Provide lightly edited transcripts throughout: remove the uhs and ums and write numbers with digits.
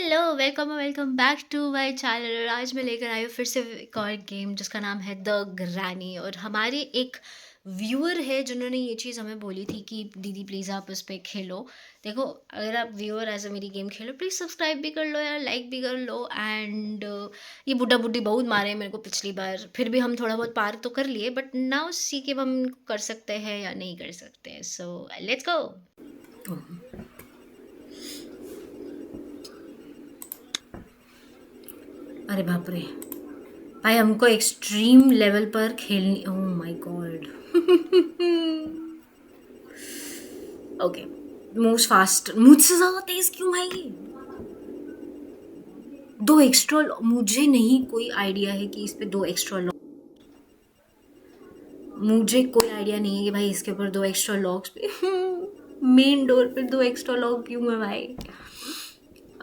Hello welcome welcome back to my channel. और आज मैं लेकर आई हूँ फिर से एक और गेम जिसका नाम है द ग्रैनी। और हमारे एक व्यूअर है जिन्होंने ये चीज़ हमें बोली थी कि दीदी प्लीज़ आप उस पर खेलो। देखो, अगर आप व्यूअर ऐसे मेरी गेम खेलो प्लीज़ सब्सक्राइब भी कर लो यार, लाइक भी कर लो। एंड ये बुड्ढा बुड्ढी बहुत मारे मेरे को पिछली बार, फिर भी हम थोड़ा बहुत पार तो कर लिए, बट नाउ सी के हम कर सकते हैं या नहीं कर सकते। So let's go. अरे बाप रे भाई, हमको एक्सट्रीम लेवल पर खेलनी। ओह my God. Okay, moves fast. मुझसे ज्यादा तेज क्यों भाई? दो एक्स्ट्रा, मुझे नहीं कोई आइडिया है कि इस पे दो एक्स्ट्रा लॉक, मुझे कोई आइडिया नहीं है कि भाई इसके ऊपर दो एक्स्ट्रा लॉक्स पे मेन डोर पे दो एक्स्ट्रा लॉक क्यों है भाई?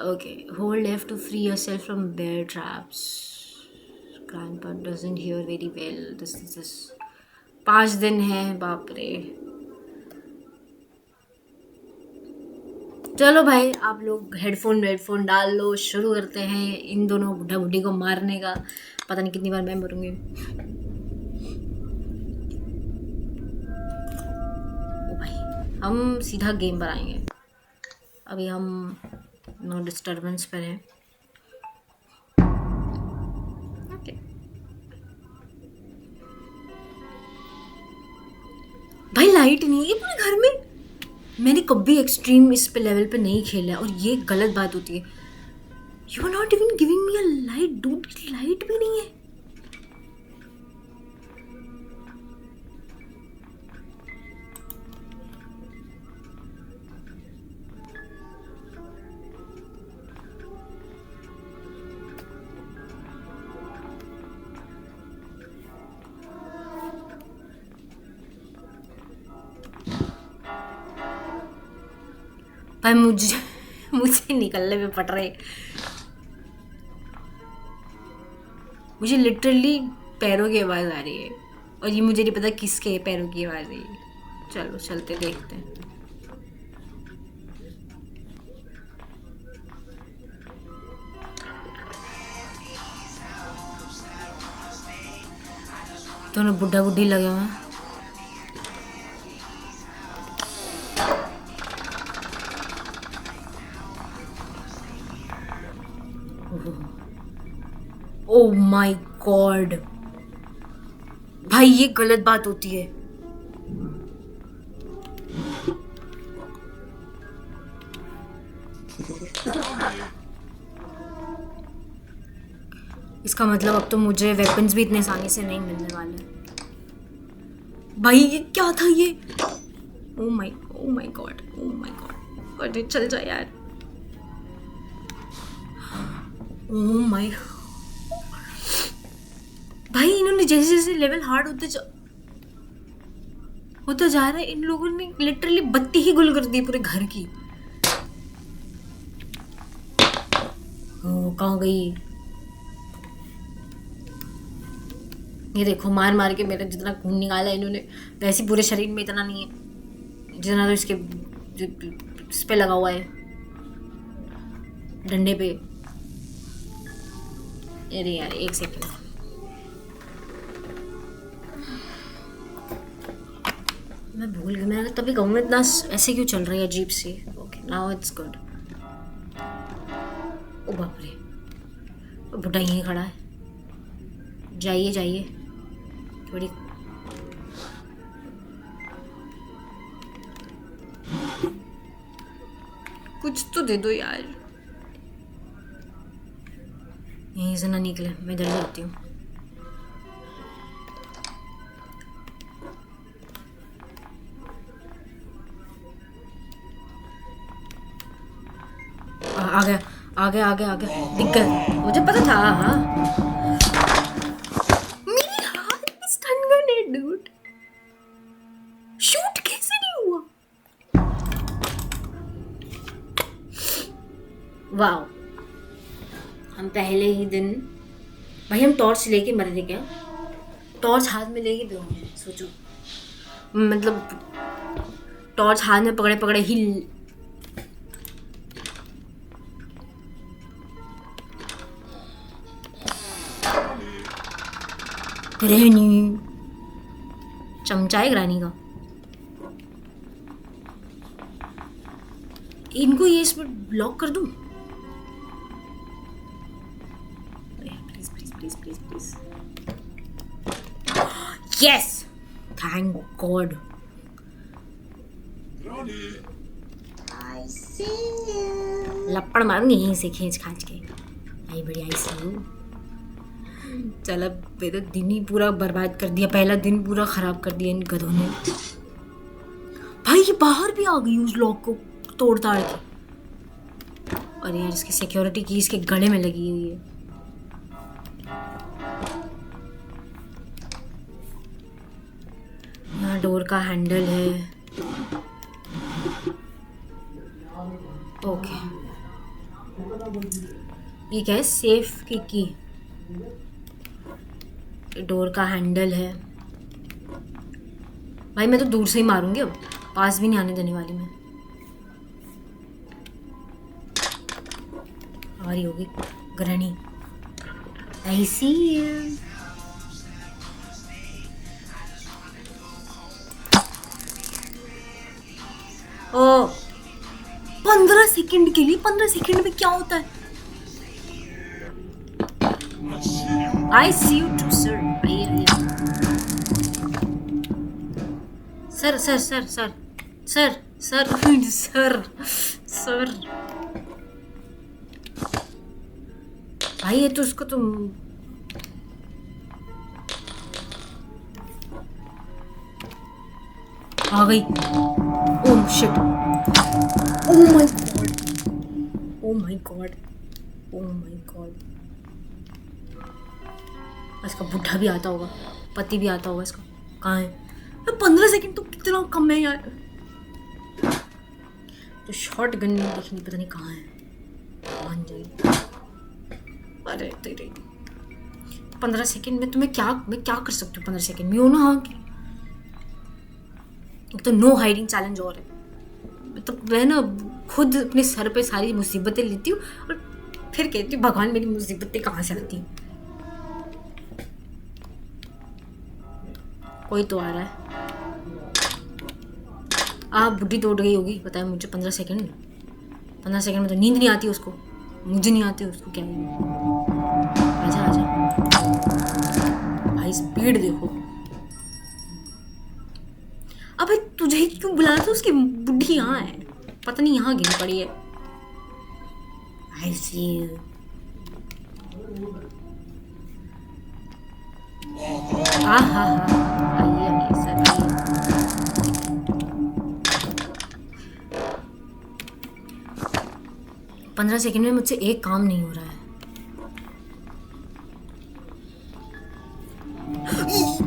Okay, hold left to free yourself from bear traps. grandpa doesn't hear very well. This 5 दिन है, बाप रे। चलो भाई, आप लोग हेडफोन डाल लो, शुरू करते हैं इन दोनों बुढ़ा बुढ़ी को मारने का। पता नहीं कितनी बार मैं मरूंगी। ओ भाई, हम सीधा गेम पर आएंगे। अभी हम नो डिस्टर्बेंस पर हैं। ओके भाई, लाइट नहीं है पूरे घर में। मैंने कभी एक्सट्रीम इस पे लेवल पे नहीं खेला है और ये गलत बात होती है। You are not even giving me a light dude, light भी नहीं है। भाई मुझे मुझे निकलने में पड़ रहे। मुझे लिटरली पैरों की आवाज़ आ रही है और ये मुझे नहीं पता किसके पैरों की आवाज़ है ये। चलो चलते देखते हैं। दोनों बुढ़ा बुढ़ी लगे हुए हैं। ओ माय गॉड भाई, ये गलत बात होती है। इसका मतलब अब तो मुझे वेपन्स भी इतने आसानी से नहीं मिलने वाले। भाई ये क्या था ये? Oh my God, oh my God. अरे चल जा यार। ओ माय भाई, इन्होंने जैसे जैसे लेवल हार्ड होता जा रहा है, इन लोगों ने लिटरली बत्ती ही गुल कर दी पूरे घर की। ओ कहाँ गई? ये देखो, मार मार के मेरा जितना खून निकाला है इन्होंने, वैसे पूरे शरीर में इतना नहीं है जितना तो इसके इस पे लगा हुआ है, डंडे पे। अरे यार एक सेकंड, मैं भूल गई। मैं तभी कहूँगा इतना ऐसे क्यों चल रही है अजीब सी। Okay now it's good. ओ बाप रे, बुढ़ा यहीं खड़ा है। जाइए जाइए थोड़ी। कुछ तो दे दो यार, यहीं से ना निकले। मैं इधर जाती हूँ। आ गया आ गया आ गया आ गया, दिख गया, मुझे पता था। हाँ, मेरे हाथ में स्टन गन है डूड। शूट कैसे नहीं हुआ? वाओ, हम पहले ही दिन। भाई हम टॉर्च लेके मर रहे क्या? टॉर्च हाथ में लेके दो, सोचो। मतलब टॉर्च हाथ में पकड़े पकड़े ही। ग्रैनी चमचा है ग्रैनी का। इनको ये इसमें ब्लॉक कर दूं? Please please please please please. Yes, thank God. लपड़ मारूंगी यहीं से खींच खांच के। आई बड़ी आई सी यू। चल अब मेरा दिन ही पूरा बर्बाद कर दिया, पहला दिन पूरा खराब कर दिया इन गधों ने। भाई ये बाहर भी आ गई उस लॉक को तोड़ ताड़ के। और यार इसकी सिक्योरिटी की इसके गले में लगी हुई है। यहाँ डोर का हैंडल है। ओके, ये क्या है? सेफ की डोर का हैंडल है। भाई मैं तो दूर से ही मारूंगी, अब पास भी नहीं आने देने वाली मैं। आ रही होगी granny. I see you. Oh 15 second के लिए, 15 सेकंड में क्या होता है? I see you too sir. आइए आइए sir sir sir sir sir sir sir sir. भाई ये तो उसको तुम आ गई। Oh shit, oh my god, oh my god, oh my god. इसका बुढ़ा भी आता होगा, पति भी आता होगा इसका। कहाँ है? 15 सेकंड तो कितना कम है यार। तो शॉर्ट गन नहीं देखनी, पता नहीं कहाँ है। मान जाएगी। अरे तेरे 15 सेकंड में मैं क्या कर सकती हूँ 15 सेकंड में? हो ना। हाँ तो नो हाइडिंग चैलेंज और है। मतलब मैं ना खुद अपने सर पे सारी मुसीबतें लेती हूँ और फिर कहती हूँ भगवान मेरी मुसीबतें कहाँ से आती हैं। कोई तो आ रहा है। आप बुढ़ी तोड़ गई होगी, पता है मुझे। 15 सेकंड में तो नींद नहीं आती उसको, मुझे नहीं आती उसको। क्या है? आजा आजा भाई, स्पीड देखो। अबे तुझे क्यों बुलाया था? उसकी बुढ़ी यहाँ है, पता नहीं यहाँ गिरी पड़ी है। I see you. हाँ हाँ हाँ, आइए आइए सर आइए। 15 सेकंड में मुझसे एक काम नहीं हो रहा है।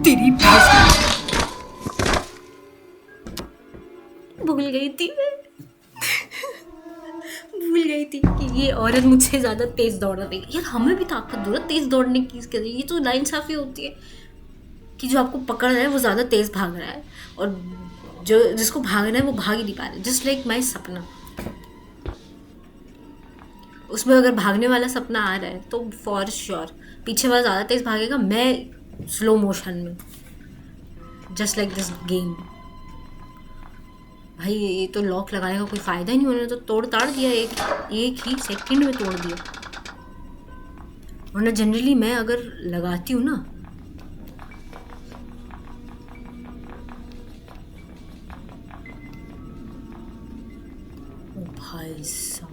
तेरी भूल गई थी भूल गई थी कि ये औरत मुझसे ज़्यादा तेज़ दौड़ रही है। यार हमें भी ताकत दो ना तेज़ दौड़ने की। इसके लिए ये तो नाइंसाफ़ी होती है कि जो आपको पकड़ रहा है वो ज़्यादा तेज़ भाग रहा है और जो जिसको भागना है वो भाग ही नहीं पा रहा। जस्ट लाइक माई सपना, उसमें अगर भागने वाला सपना आ रहा है तो फॉर श्योर पीछे वाला ज़्यादा तेज़ भागेगा, मैं स्लो मोशन में। Just like this game. भाई ये तो लॉक लगाने का कोई फ़ायदा ही नहीं, उन्होंने तो तोड़ ताड़ दिया, एक ही सेकंड में तोड़ दिया। वरना जनरली मैं अगर लगाती हूँ ना भाई साहब,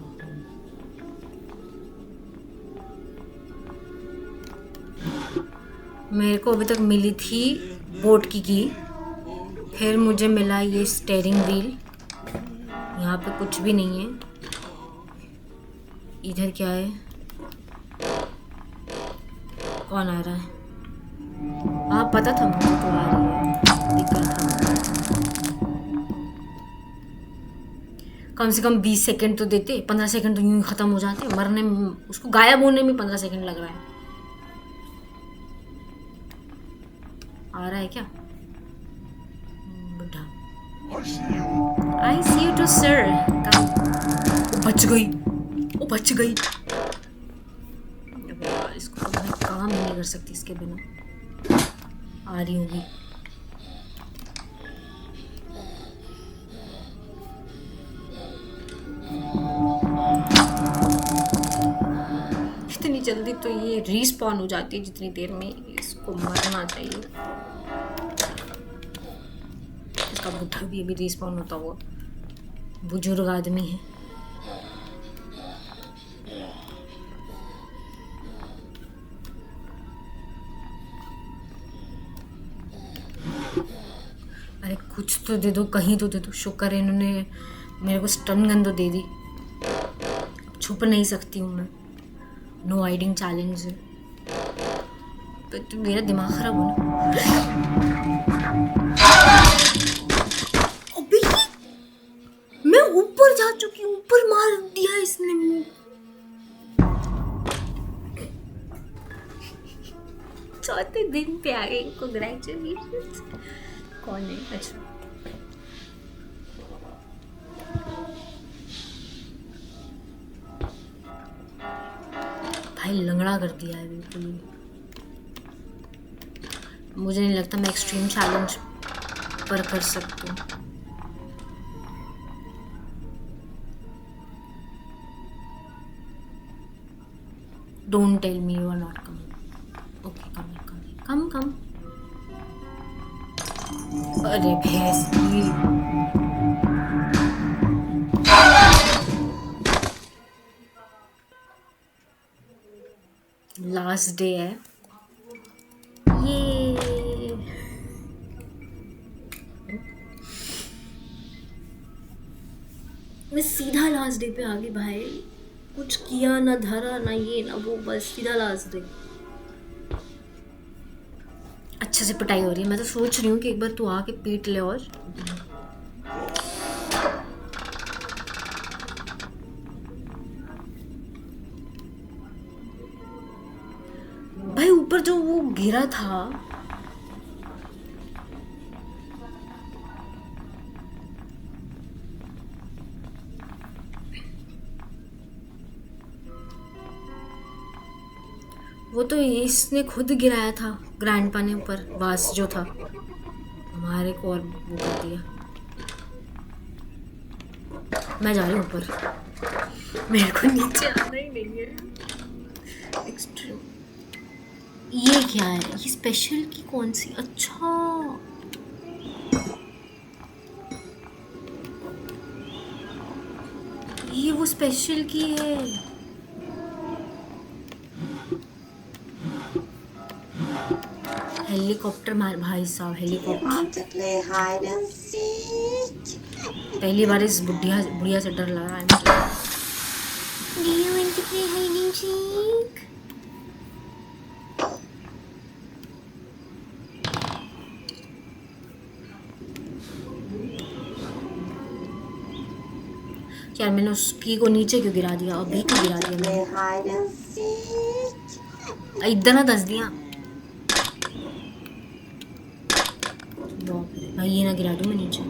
मेरे को अभी तक मिली थी बोट की, फिर मुझे मिला ये स्टीयरिंग व्हील। यहाँ पे कुछ भी नहीं है। इधर क्या है? कौन आ रहा है? हाँ पता था मुझे तो आ रही है, दिख रहा था। कम से कम 20 सेकंड तो देते, 15 सेकंड तो यूं ही ख़त्म हो जाते। मरने में, उसको गायब होने में 15 सेकंड लग रहा है। आ रहा है क्या बुढ़ा? आई सी यू टू सर। बच गई, वो बच गई। इसको तो मैं काम नहीं कर सकती इसके बिना। आ रही होगी। इतनी जल्दी तो ये रीस्पॉन हो जाती है जितनी देर में इसको मरना चाहिए। इसका बुढ़ा भी अभी रीस्पॉन होता हुआ, बुजुर्ग आदमी है। अरे कुछ तो दे दो, कहीं तो दे दो। शुक्र है इन्होंने मेरे को स्टन गन तो दे दी। अब छुप नहीं सकती हूँ मैं। नो हाइडिंग चैलेंज है। तो मेरा दिमाग खराब होना। अबे मैं ऊपर जा चुकी हूँ, ऊपर मार दिया इसने मुझे। चौथे दिन पे आ गई। कांग्रेचुलेशंस। कौन है? अच्छा भाई लंगड़ा कर दिया है बिल्कुल। मुझे नहीं लगता मैं एक्सट्रीम चैलेंज पर कर सकती हूँ। Don't tell me you are not coming. Okay come come. अरे भैंस लास्ट डे है ये। मैं सीधा लास्ट डे पे आ गई भाई। कुछ किया ना, धरा ना, ये ना वो, बस सीधा लास्ट डे। अच्छे से पिटाई हो रही है। मैं तो सोच रही हूँ कि एक बार तू आके पीट ले। और भाई ऊपर जो वो गिरा था, वो तो इसने खुद गिराया था। ग्रैंडपा ने ऊपर वास जो था हमारे को और वो कर दिया। मैं जा रही हूँ ऊपर, मेरे को नीचे आना ही नहीं है। एक्सट्रीम। ये क्या है? ये स्पेशल की कौन सी? अच्छा ये वो स्पेशल की है। हेलीकॉप्टर मार भाई साहब, हेलीकॉप्टर। पहली बार इस बुढ़िया से डर लगा है मुझे। Do you want to play hide and seek? यार मैंने उसकी को नीचे क्यों गिरा दिया? अभी क्यों गिरा दिया मैंने? इधर ना दस दिया भाई। ये ना गिरा दूं मैं नीचे।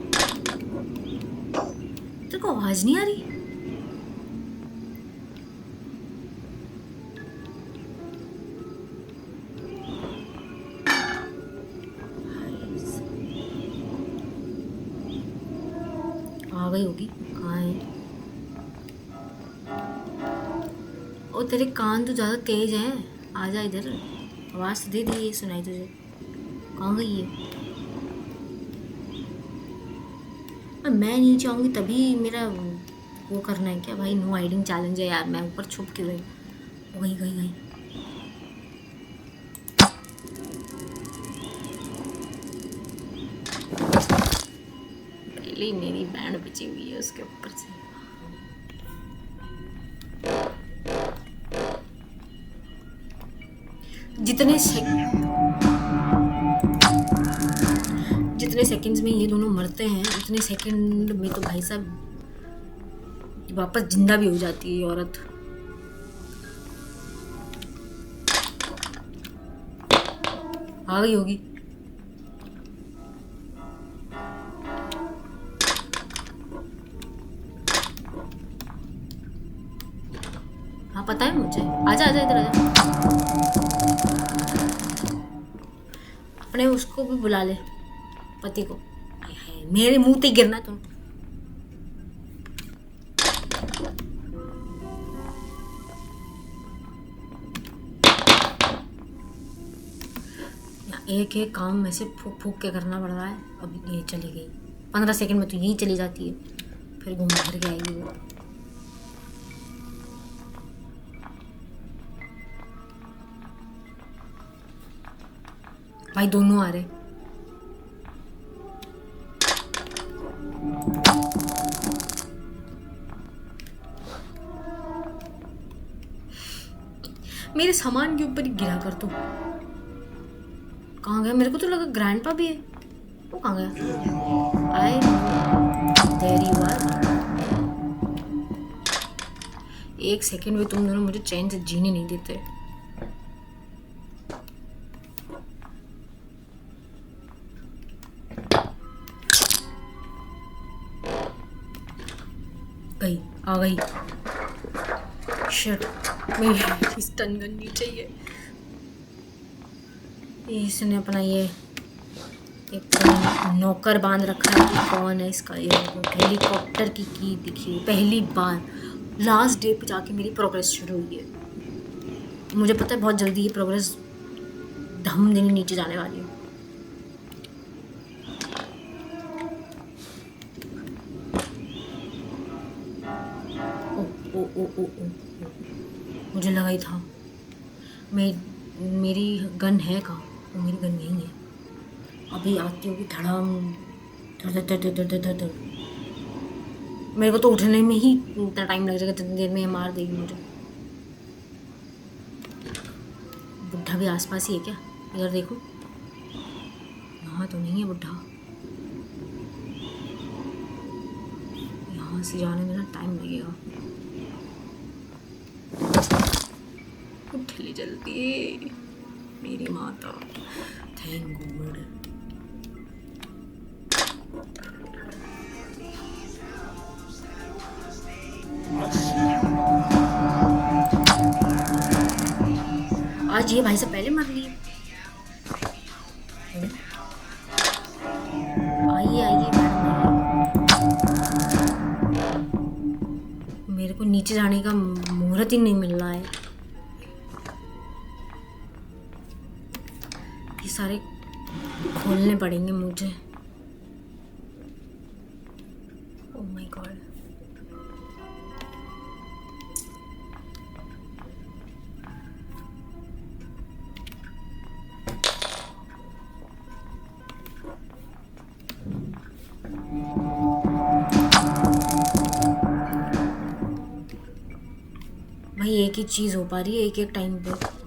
तेरे को आवाज नहीं आ रही? आ गई होगी। कहाँ है? ओ तेरे कान तो ज़्यादा तेज हैं। आजा इधर, आवाज़ दे दी ये सुनाई तुझे। कहाँ गई है? मैं नीचे आऊँगी तभी मेरा वो करना है क्या भाई? नो हाइडिंग चैलेंज है यार। मैं ऊपर छुप क्यों गई? गई पहले ही मेरी बैंड बची हुई है उसके ऊपर से। जितने सेकंड्स में ये दोनों मरते हैं उतने सेकंड में तो भाई साहब वापस जिंदा भी हो जाती है ये औरत। आ गई होगी। हाँ पता है मुझे। आजा आजा इधर आजा। अपने उसको भी बुला ले, पति को। हाय हाय, मेरे मुंह पे गिरना तुम। एक एक काम ऐसे फूक फूक के करना पड़ रहा है। अब ये चली गई, 15 सेकंड में तो यहीं चली जाती है, फिर घूम फिर के आएगी वो। भाई दोनों आ रहे। मेरे सामान के ऊपर ही गिरा कर तू। कहाँ गया? मेरे को तो लगा ग्रैंडपा भी है, वो कहाँ गया? I there you are. एक सेकंड में तुम दोनों मुझे चैन से जीने नहीं देते। गई, आ गई। शिट, मेरी स्टन गन नहीं चाहिए। इसने अपना ये एक नौकर बांध रखा है कि कौन है इसका। ये हेलीकॉप्टर की दिखी पहली बार। लास्ट डे पे जाके मेरी प्रोग्रेस शुरू हुई है। मुझे पता है बहुत जल्दी ये प्रोग्रेस धम देने नीचे जाने वाली है। ओ ओ ओ ओ, मुझे लगा ही था। मेरी गन है कहाँ? वो मेरी गन यहीं है। अभी आती होगी धड़ाम, धड़ धड़ धड़ धड़ धड़ धड़। मेरे को तो उठने में ही इतना टाइम लग जाएगा, जितनी देर में ये मार देगी मुझे। बुढ़ा भी आसपास ही है क्या? इधर देखो, यहाँ तो नहीं है बुढ़ा। यहाँ से जाने में ना टाइम लगेगा। उठ ले जल्दी मेरी माता। Thank God. आज ये भाई से पहले मर लिए। आइए आइए मेरे को नीचे जाने का मुहूर्त ही नहीं मिल रहा है। ये सारे खोलने पड़ेंगे मुझे। ओह माय गॉड। भाई एक ही चीज हो पा रही है एक एक टाइम पे।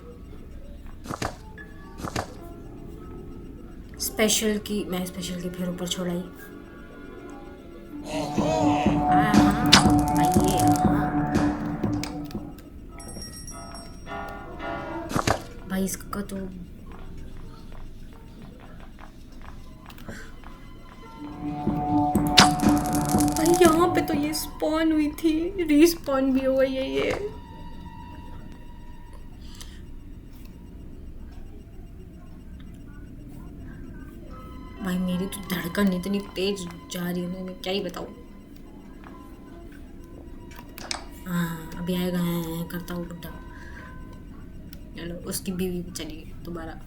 स्पेशल की, मैं स्पेशल की फिर ऊपर छोड़ाई। भाई इसका तो भाई यहाँ पे तो ये स्पॉन हुई थी, रीस्पॉन भी हो गई है ये। भाई मेरी तो धड़कन इतनी तेज जा रही है, मैं क्या ही बताऊँ। हाँ अभी आएगा करता हूँ बुढ़ा। चलो उसकी बीवी भी चली गई दोबारा।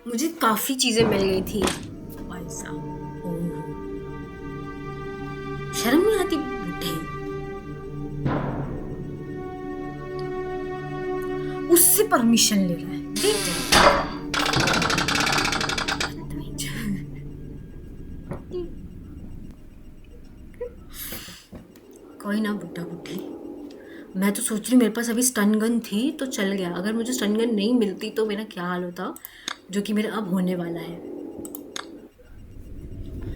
मुझे काफी चीजें मिल गई थी भाई साहब। शर्म नहीं आती बुढ़े? उससे परमिशन ले रहा है, देख कोई ना बुड्ढा बुड्ढी। मैं तो सोच रही हूँ मेरे पास अभी स्टन गन थी तो चल गया। अगर मुझे स्टन गन नहीं मिलती तो मेरा क्या हाल होता, जो कि मेरा अब होने वाला है।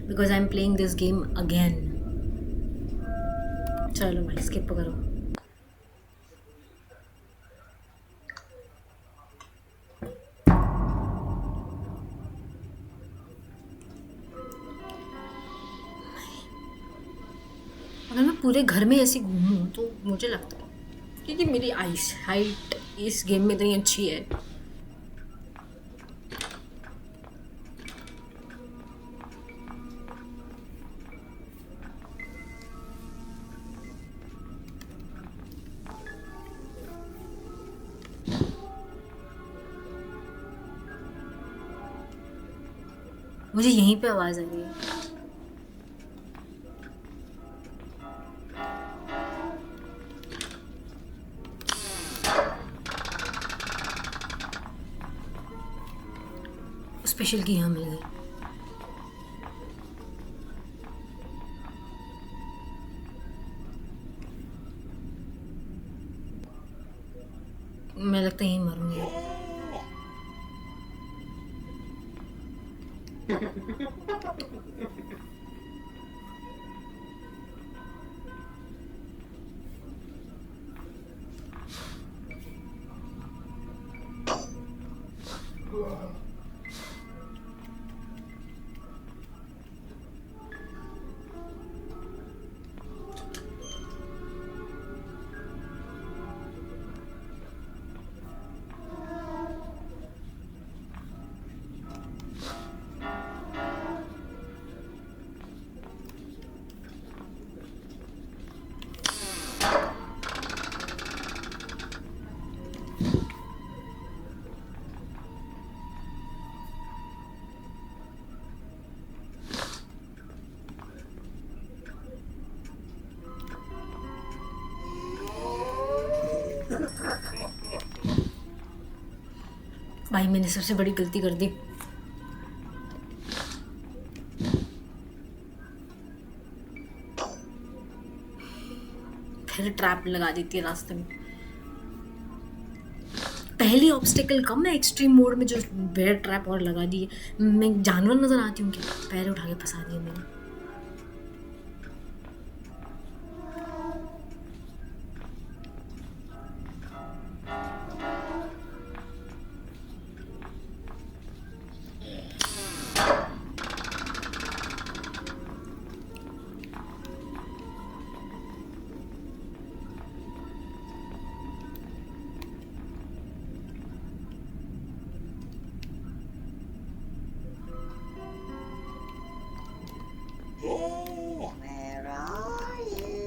Because I am playing this game again. चलो भाई स्किप करो। अगर मैं पूरे घर में ऐसे घूमूँ तो मुझे लगता है क्योंकि मेरी आइस हाइट इस गेम में इतनी अच्छी है। मुझे यहीं पे आवाज़ आ रही है। स्पेशल की यहाँ मिल गई। मैं लगता है यहीं मरूंगी। भाई मैंने सबसे बड़ी गलती कर दी। फिर ट्रैप लगा देती है रास्ते में। पहली ऑब्स्टिकल कम है एक्सट्रीम मोड में जो बेयर ट्रैप और लगा दी है। मैं जानवर नजर आती हूँ क्या? पैर उठा के फंसा दिया मैंने। Where are you?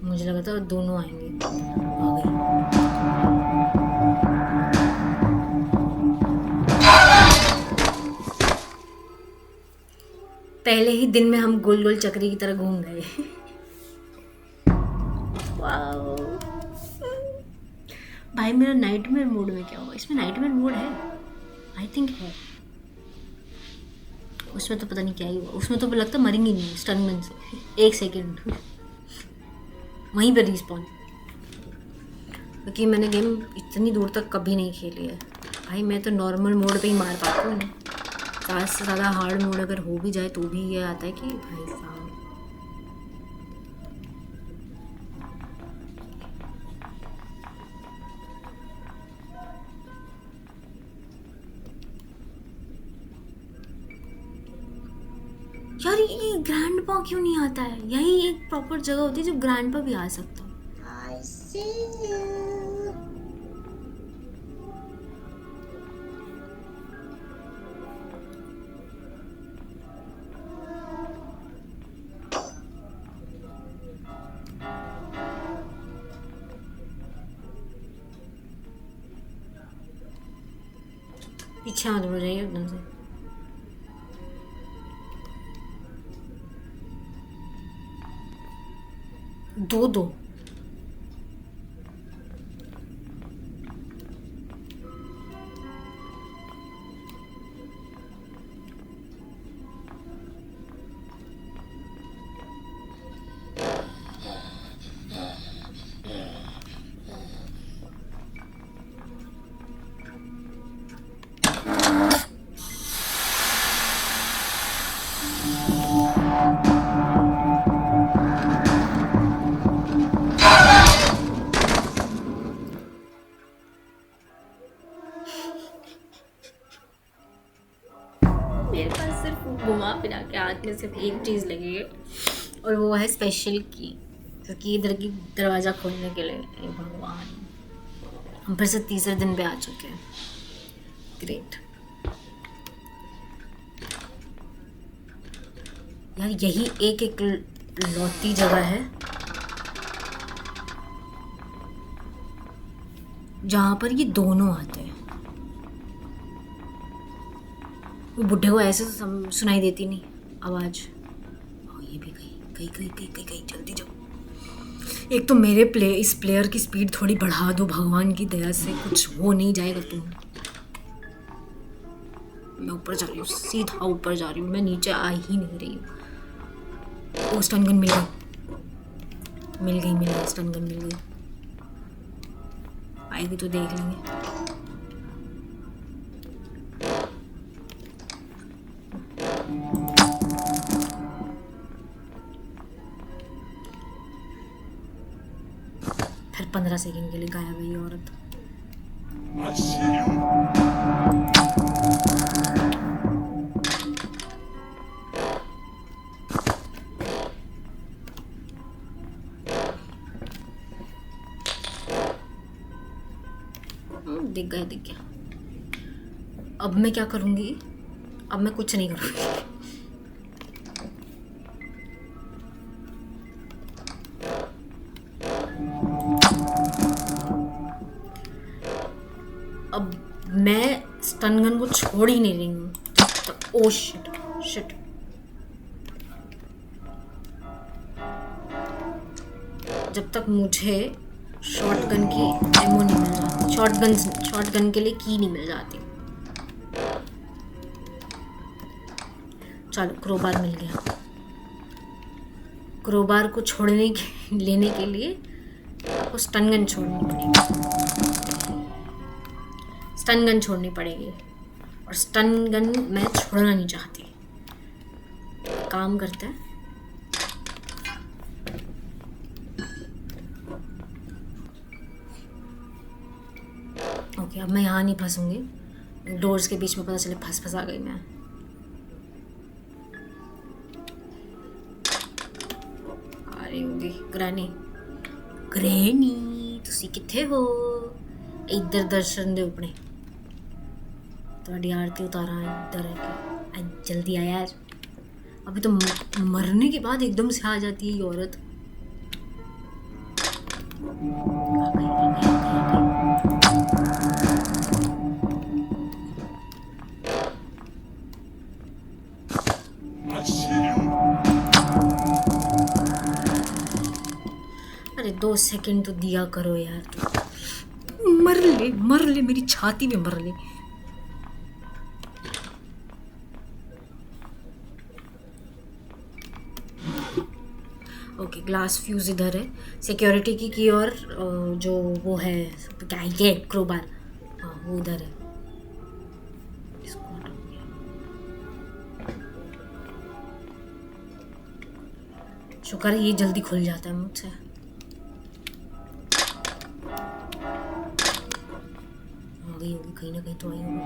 मुझे लगा था दोनों आएंगे। आ गई। पहले ही दिन में हम गोल गोल चक्री की तरह घूम गए। वाओ। भाई मेरा नाइटमेयर मोड में क्या हुआ? इसमें नाइटमेयर मोड है, आई थिंक है। उसमें तो पता नहीं क्या ही हुआ। उसमें तो लगता मरेंगे नहीं स्टनगन से 1 सेकेंड वहीं पर रिस्पॉन। क्योंकि मैंने गेम इतनी दूर तक कभी नहीं खेली है भाई। मैं तो नॉर्मल मोड पे ही मार पाती हूँ। ज़्यादा से ज़्यादा हार्ड मोड अगर हो भी जाए तो भी ये आता है कि भाई साहब यार ये ग्रैंड पा क्यों नहीं आता है? यही एक प्रॉपर जगह होती है जब ग्रैंड पा भी आ सकता है। I see you. पीछे मत हो जाइए एकदम से। दो दो वहाँ पे जाके हाथ में सिर्फ एक चीज़ लगी है और वो है स्पेशल की, क्योंकि इधर की दरवाज़ा खोलने के लिए। हे भगवान, हम फिर से तीसरे दिन पे आ चुके हैं। ग्रेट यार, यही एक एक लौती जगह है जहाँ पर ये दोनों आते हैं। वो बुढ़े को ऐसे सुनाई देती नहीं आवाज़। ये भी गई गई गई गई गई गई, जल्दी जाओ। एक तो मेरे इस प्लेयर की स्पीड थोड़ी बढ़ा दो भगवान की दया से, कुछ हो नहीं जाएगा तुम। मैं ऊपर जा रही हूँ, सीधा ऊपर जा रही हूँ, मैं नीचे आ ही नहीं रही हूँ। वो स्टन गन मिल गई, स्टन गन मिल गई। आएगी तो देख लेंगे। फिर 15 सेकंड के लिए गायब है ये औरत। दिख गया। अब मैं क्या करूँगी? अब मैं कुछ नहीं करूँगी। अब मैं स्टन गन को छोड़ ही नहीं रही हूँ जब तक। ओ शिट, जब तक मुझे शॉटगन की एमो नहीं मिल जाती, शॉटगन के लिए की नहीं मिल जाती। चलो, क्रोबार मिल गया। क्रोबार को लेने के लिए आपको स्टन गन छोड़नी पड़ेगी और स्टन गन मैं छोड़ना नहीं चाहती। काम करते हैं, ओके। अब मैं यहाँ नहीं फंसूंगी, डोर्स के बीच में पता चले फंस आ गई मैं। अरे होगी ग्रैनी, तुसी किथे हो? इधर दर्शन दे अपने, थोड़ी आरती उतारा इधर है। जल्दी आ यार, अभी तो मरने के बाद एकदम से आ जाती है ये औरत। अरे 2 सेकंड तो दिया करो यार। तो मर ले मेरी छाती में मर ले। ओके, ग्लास फ्यूज इधर है, सिक्योरिटी की और जो वो है क्या है क्रोबार, हाँ वो उधर है। शुक्र है ये जल्दी खुल जाता है मुझसे। होगी कहीं ना कहीं तो आई होगी।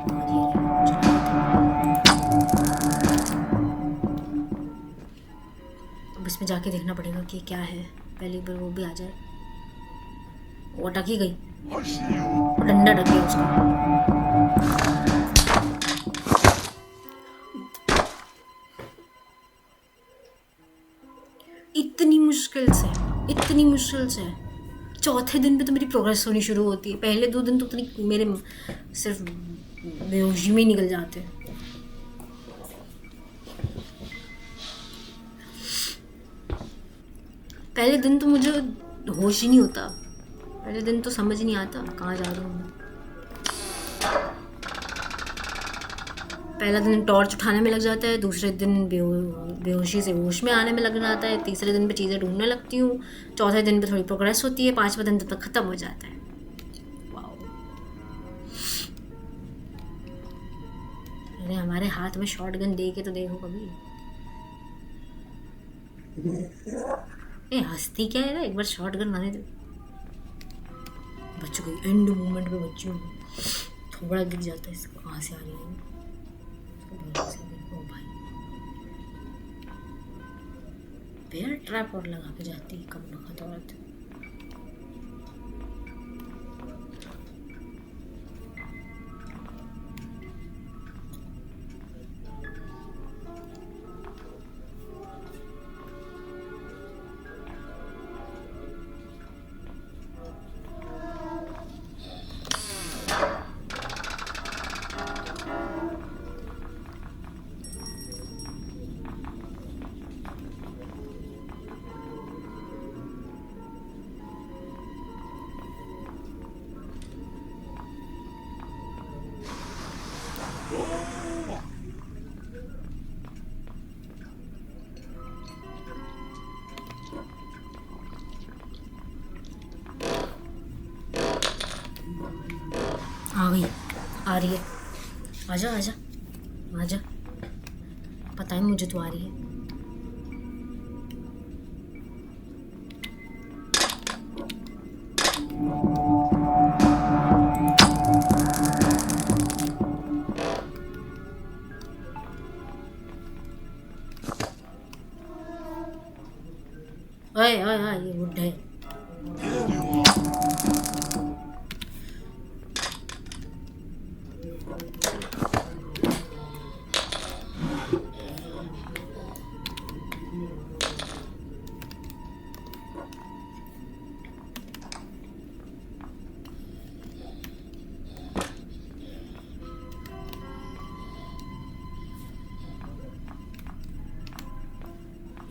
अब इसमें जाके देखना पड़ेगा कि क्या है, पहली बार वो भी आ जाए। वो अटक ही गई, वो डंडा अटक गया उसका। इतनी मुश्किल से चौथे दिन पे तो मेरी प्रोग्रेस होनी शुरू होती है। पहले 2 दिन तो इतनी मेरे सिर्फ बेहोशी में ही निकल जाते हैं। पहले दिन तो मुझे होश ही नहीं होता, पहले दिन तो समझ नहीं आता कहाँ जा रही हूँ मैं। पहला दिन टॉर्च उठाने में लग जाता है, दूसरे दिन बेहोशी से होश में आने में लग जाता है, तीसरे दिन पे चीज़ें ढूंढने लगती हूँ, चौथे दिन पे थोड़ी प्रोग्रेस होती है, 5वें दिन तक ख़त्म हो जाता है। वाओ, अरे हमारे हाथ में शॉटगन दे के तो देखो कभी। हंसती क्या है ना, एक बार शॉटगन आने दो। बच गई, एंड मोमेंट पे बच्ची हूँ, थोड़ा गिर जाता है। इसको कहाँ से आ रही है? ओ भाई, बेयर ट्रैप और लगा के जाती है कब नखत औरत। आ गई, आ रही है, आजा आजा आजा, पता है मुझे तो आ रही है। ओए ओए ओए, ये बुड्ढे।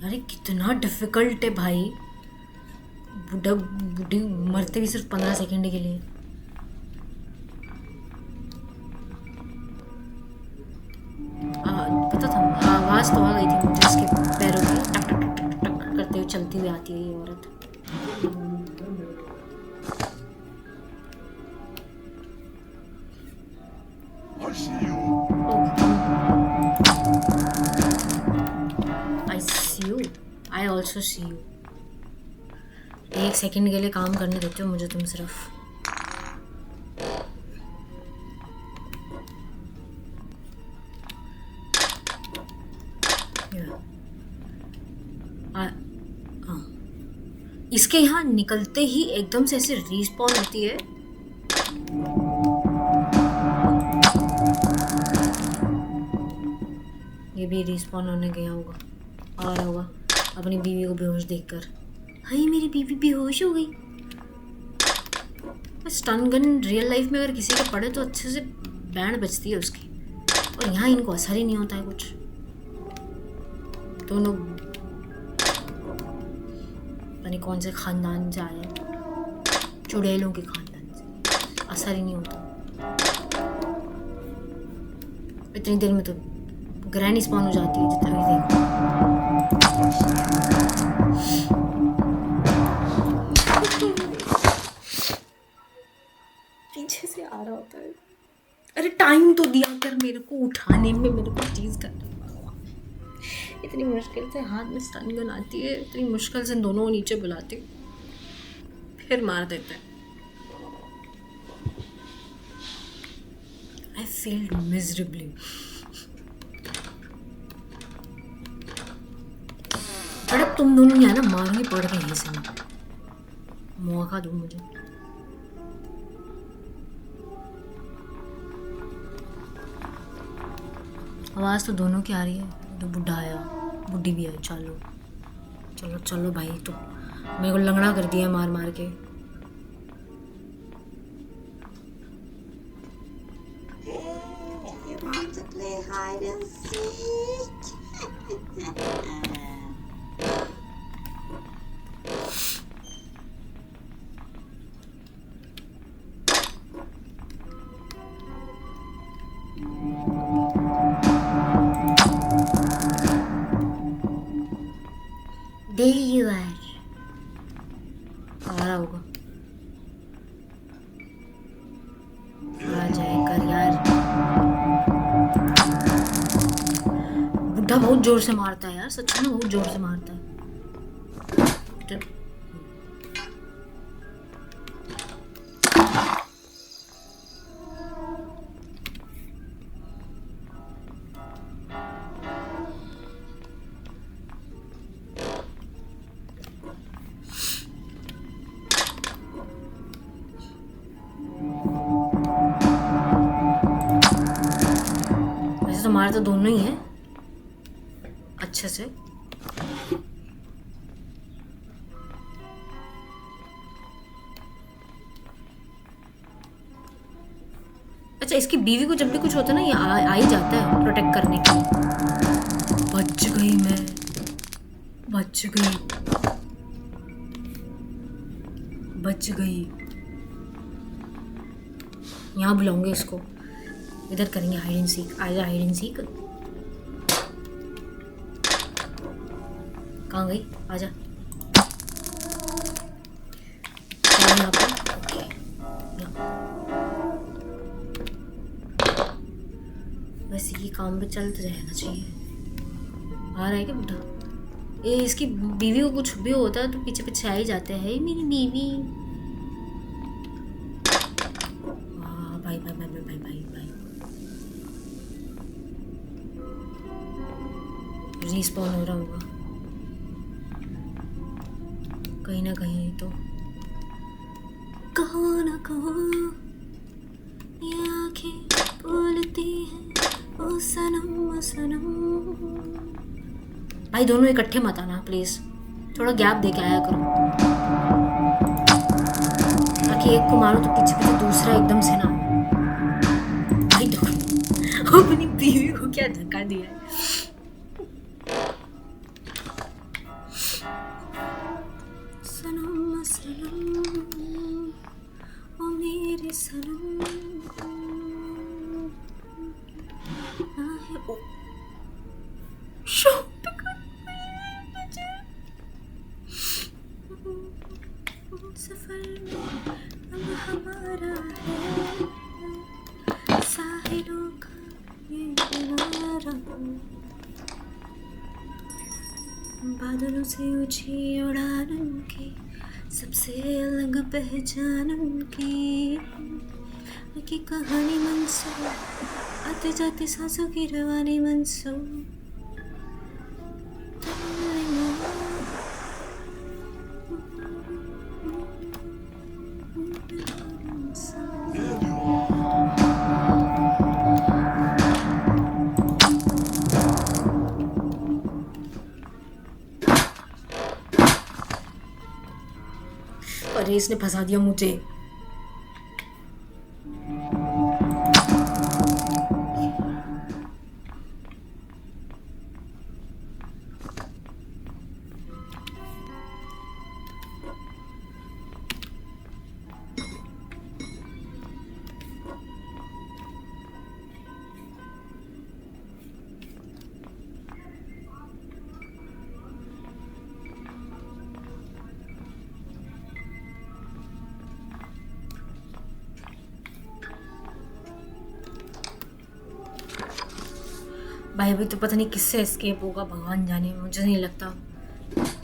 अरे कितना डिफिकल्ट है भाई, बुढ़ा बुढ़ी मरते भी सिर्फ 15 सेकंड के लिए। पता था, आवाज तो आ गई थी मुझे इसके पैरों की, टक टक टक टक टक करते हुए चलती हुई आती है ये औरत। I see you, I also see you. एक सेकंड के लिए काम करने देते हो मुझे तुम सिर्फ। इसके यहाँ निकलते ही एकदम से ऐसे रिस्पॉन होती है। ये भी रिस्पॉन होने गया होगा, आ रहा होगा अपनी बीवी को बेहोश देखकर। हाय मेरी बीवी बेहोश हो गई। स्टन गन रियल लाइफ में अगर किसी के पड़े तो अच्छे से बैंड बजती है उसकी, और यहाँ इनको असर ही नहीं होता है कुछ। दोनों पता नहीं कौन से खानदान से आए, चुड़ैलों के खानदान से, असर ही नहीं होता। इतनी देर में तो ग्रैनी स्पॉन हो जाती है जितना भी देखो। पीछे से आ रहा होता है। अरे टाइम तो दिया कर मेरे को उठाने में, मेरे को चीज करने में। इतनी मुश्किल से हाथ में स्टन गन आती है, इतनी मुश्किल से दोनों को नीचे बुलाते फिर मार देते हैं। I failed miserably. बट अब तुम दोनों ने ना मारनी पड़ गई है इसे, मौका दो मुझे। आवाज़ तो दोनों की आ रही है, तो बुढ़ा आया, बुढ़ी भी आई। चलो चलो चलो भाई, तो मेरे को लंगड़ा कर दिया मार मार के। You want to play hide and seek? There you are, आ रहा होगा, आ जाए कर यार। बुढ़ा बहुत जोर से मारता है यार, सच में बहुत जोर से मारता है। मार तो दोनों ही हैं अच्छे से। अच्छा, इसकी बीवी को जब भी कुछ होता है ना, ये आ ही जाता है प्रोटेक्ट करने के लिए। बच गई मैं, बच गई, बच गई। यहाँ बुलाऊंगे इसको, इधर करेंगे हाइड एंड सीक। आजा हाइड एंड सीक। कहाँ गई? आजा। क्या यहाँ पे? ओके, वैसे ये काम भी चलते रहना चाहिए। आ रहा है क्या बुढ़ा? ये इसकी बीवी को कुछ भी होता है तो पीछे पीछे आ ही जाते हैं। मेरी बीवी। भाई भाई भाई भाई भाई भाई, रिस्पॉन हो रहा होगा कहीं ना कहीं तो। कहो ना कहो, ये आंखें बोलती हैं ओ सनम ओ सनम। भाई दोनों इकट्ठे मत आना प्लीज, थोड़ा गैप दे के आया करो, ताकि एक को मारो तो पीछे पीछे दूसरा एकदम से ना। भाई देखो अपनी बीवी को क्या धक्का दिया है। सनम सनम ओ मेरे सनम। ओ शॉट कर सफर में अब हमारा है साहिलों का ये किनारा। बादलों से ऊंची उड़ान की सबसे अलग पहचान की कहानी मंसूर, आते जाते सांसों की रवानी मंसूर। अरे इसने फंसा दिया मुझे। भाई अभी तो पता नहीं किससे एस्केप होगा, भगवान जाने। मुझे नहीं लगता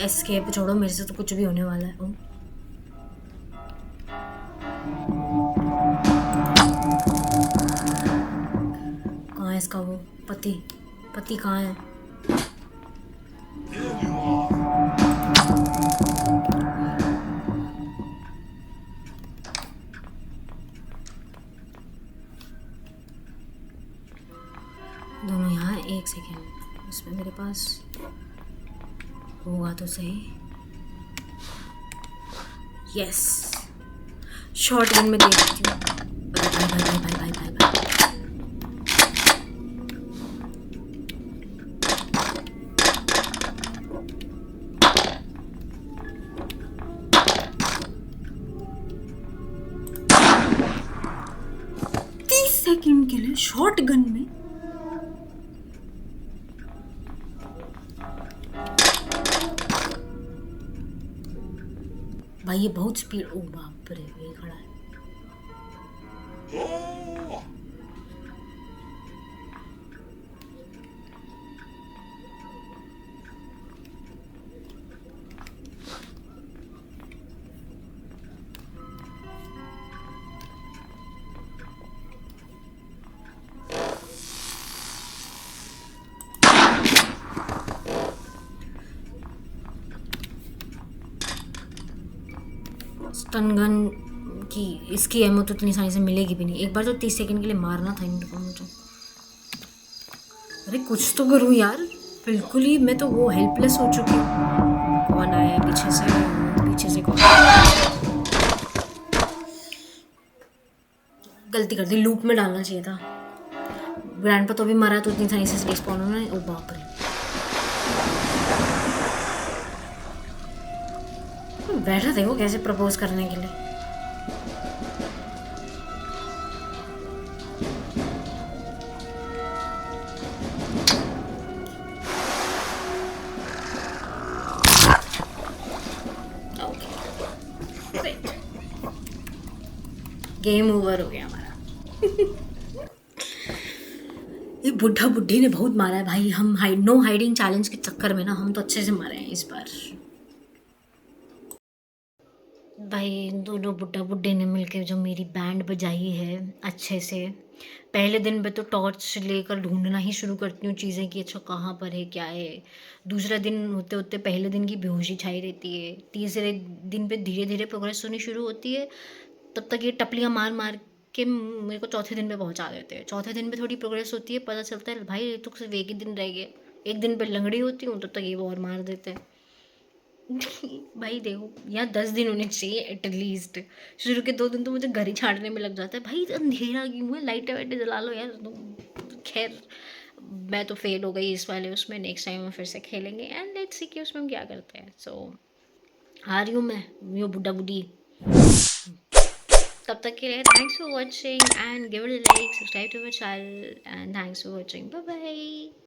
एस्केप, छोड़ो मेरे से तो कुछ भी होने वाला है। कहाँ है इसका वो पति? पति कहाँ है? दोनों यहाँ। एक सेकेंड, इसमें मेरे पास होगा तो सही। यस, शॉर्ट गन में दे देती हूँ। भाई भाई भाई भाई भाई भाई भाई। सेकंड के लिए शॉर्ट गन में भाई ये बहुत स्पीड। ओ बाप रे, ये खड़ा है। स्टन गन की इसकी एमो तो इतनी आसानी से मिलेगी भी नहीं। एक बार तो 30 सेकंड के लिए मारना था इनको मुझे। भाई कुछ तो करूँ यार, बिल्कुल ही मैं तो वो हेल्पलेस हो चुकी हूँ। कौन आया है पीछे से कौन गलती कर दी, लूप में डालना चाहिए था। ग्रैंड तो अभी मरा तो इतनी आसानी से रिस्पॉन होना है। ओ बाप रे, बैठा देखो कैसे प्रपोज करने के लिए। गेम ओवर हो गया हमारा। ये बुढ़ा बुढ़ी ने बहुत मारा है भाई। हम नो हाइडिंग चैलेंज के चक्कर में ना हम तो अच्छे से मारे हैं इस बार। भाई इन दोनों बुड्ढा बुड्ढे ने मिलके जो मेरी बैंड बजाई है अच्छे से। पहले दिन पे तो टॉर्च लेकर ढूंढना ही शुरू करती हूँ चीज़ें कि अच्छा कहाँ पर है क्या है। दूसरा दिन होते होते पहले दिन की बेहोशी छाई रहती है। तीसरे दिन पे धीरे धीरे प्रोग्रेस होनी शुरू होती है। तब तक ये टपलियाँ मार मार के मेरे को चौथे दिन पे पहुँचा देते हैं। चौथे दिन पे थोड़ी प्रोग्रेस होती है, पता चलता है भाई ये तो सिर्फ एक ही दिन रह गए। एक दिन पे लंगड़ी होती हूँ तब तक ये वो और मार देते हैं। भाई देखो यहाँ 10 दिन होने चाहिए एटलीस्ट। शुरू के 2 दिन तो मुझे घर ही छाड़ने में लग जाता है। भाई अंधेरा क्यों है, लाइटें वाइटें जला लो यार तुम। खैर मैं तो फेल हो गई इस वाले उसमें। नेक्स्ट टाइम हम फिर से खेलेंगे एंड लेट्स सी कि उसमें हम क्या करते हैं। सो आ रही हूँ मैं, यो बुड्ढा बुड्ढी। तब तक के लिए thanks for watching and give it a like, subscribe to my channel and thanks for watching, bye bye.